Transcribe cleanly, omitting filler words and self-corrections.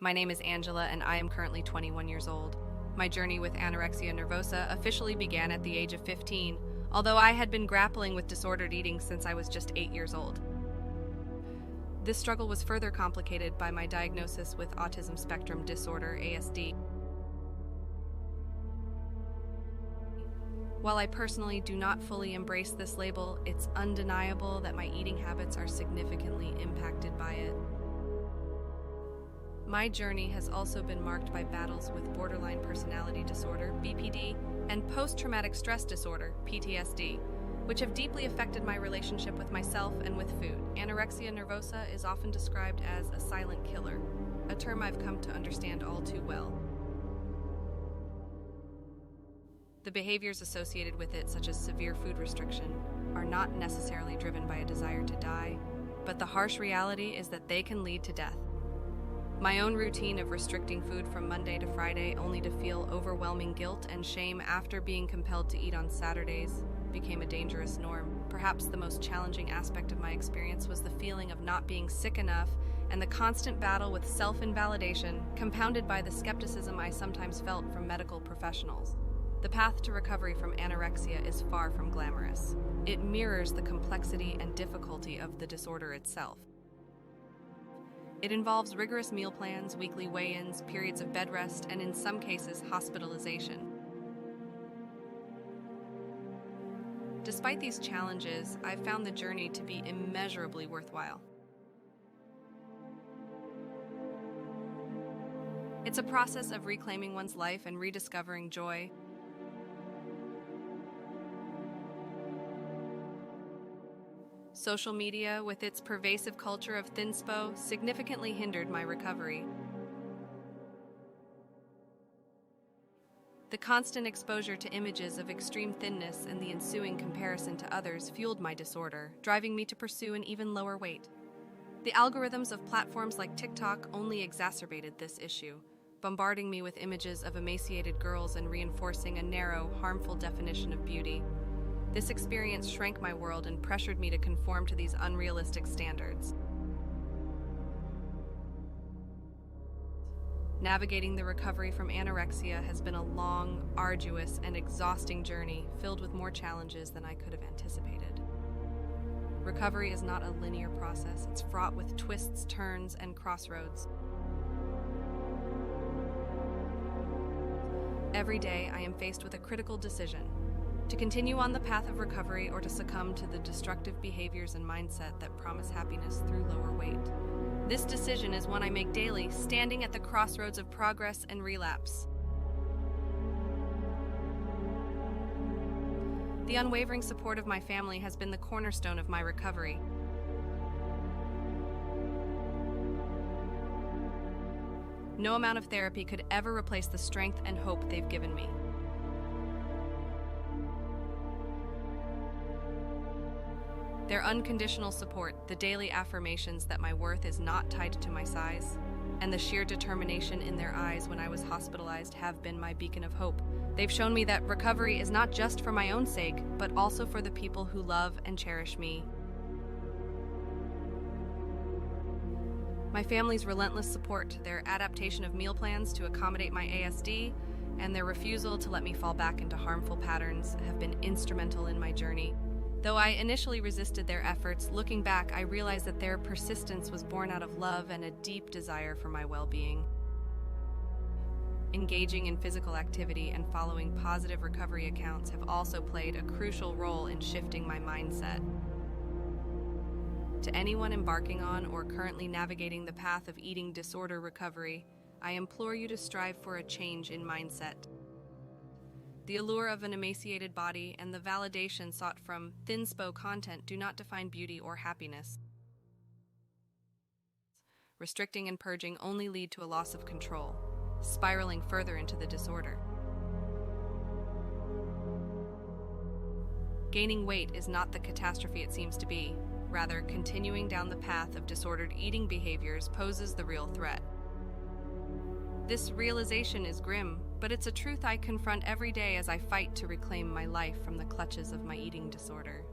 My name is Angela, and I am currently 21 years old. My journey with anorexia nervosa officially began at the age of 15, although I had been grappling with disordered eating since I was just 8 years old. This struggle was further complicated by my diagnosis with autism spectrum disorder, ASD. While I personally do not fully embrace this label, it's undeniable that my eating habits are significantly impacted by it. My journey has also been marked by battles with borderline personality disorder, BPD, and post-traumatic stress disorder, PTSD, which have deeply affected my relationship with myself and with food. Anorexia nervosa is often described as a silent killer, a term I've come to understand all too well. The behaviors associated with it, such as severe food restriction, are not necessarily driven by a desire to die, but the harsh reality is that they can lead to death. My own routine of restricting food from Monday to Friday only to feel overwhelming guilt and shame after being compelled to eat on Saturdays became a dangerous norm. Perhaps the most challenging aspect of my experience was the feeling of not being sick enough and the constant battle with self-invalidation, compounded by the skepticism I sometimes felt from medical professionals. The path to recovery from anorexia is far from glamorous. It mirrors the complexity and difficulty of the disorder itself. It involves rigorous meal plans, weekly weigh-ins, periods of bed rest, and in some cases, hospitalization. Despite these challenges, I've found the journey to be immeasurably worthwhile. It's a process of reclaiming one's life and rediscovering joy. Social media, with its pervasive culture of thinspo, significantly hindered my recovery. The constant exposure to images of extreme thinness and the ensuing comparison to others fueled my disorder, driving me to pursue an even lower weight. The algorithms of platforms like TikTok only exacerbated this issue, bombarding me with images of emaciated girls and reinforcing a narrow, harmful definition of beauty. This experience shrank my world and pressured me to conform to these unrealistic standards. Navigating the recovery from anorexia has been a long, arduous, and exhausting journey filled with more challenges than I could have anticipated. Recovery is not a linear process. It's fraught with twists, turns, and crossroads. Every day, I am faced with a critical decision: to continue on the path of recovery or to succumb to the destructive behaviors and mindset that promise happiness through lower weight. This decision is one I make daily, standing at the crossroads of progress and relapse. The unwavering support of my family has been the cornerstone of my recovery. No amount of therapy could ever replace the strength and hope they've given me. Their unconditional support, the daily affirmations that my worth is not tied to my size, and the sheer determination in their eyes when I was hospitalized have been my beacon of hope. They've shown me that recovery is not just for my own sake, but also for the people who love and cherish me. My family's relentless support, their adaptation of meal plans to accommodate my ASD, and their refusal to let me fall back into harmful patterns have been instrumental in my journey. Though I initially resisted their efforts, looking back, I realized that their persistence was born out of love and a deep desire for my well-being. Engaging in physical activity and following positive recovery accounts have also played a crucial role in shifting my mindset. To anyone embarking on or currently navigating the path of eating disorder recovery, I implore you to strive for a change in mindset. The allure of an emaciated body and the validation sought from thinspo content do not define beauty or happiness. Restricting and purging only lead to a loss of control, spiraling further into the disorder. Gaining weight is not the catastrophe it seems to be. Rather, continuing down the path of disordered eating behaviors poses the real threat. This realization is grim, but it's a truth I confront every day as I fight to reclaim my life from the clutches of my eating disorder.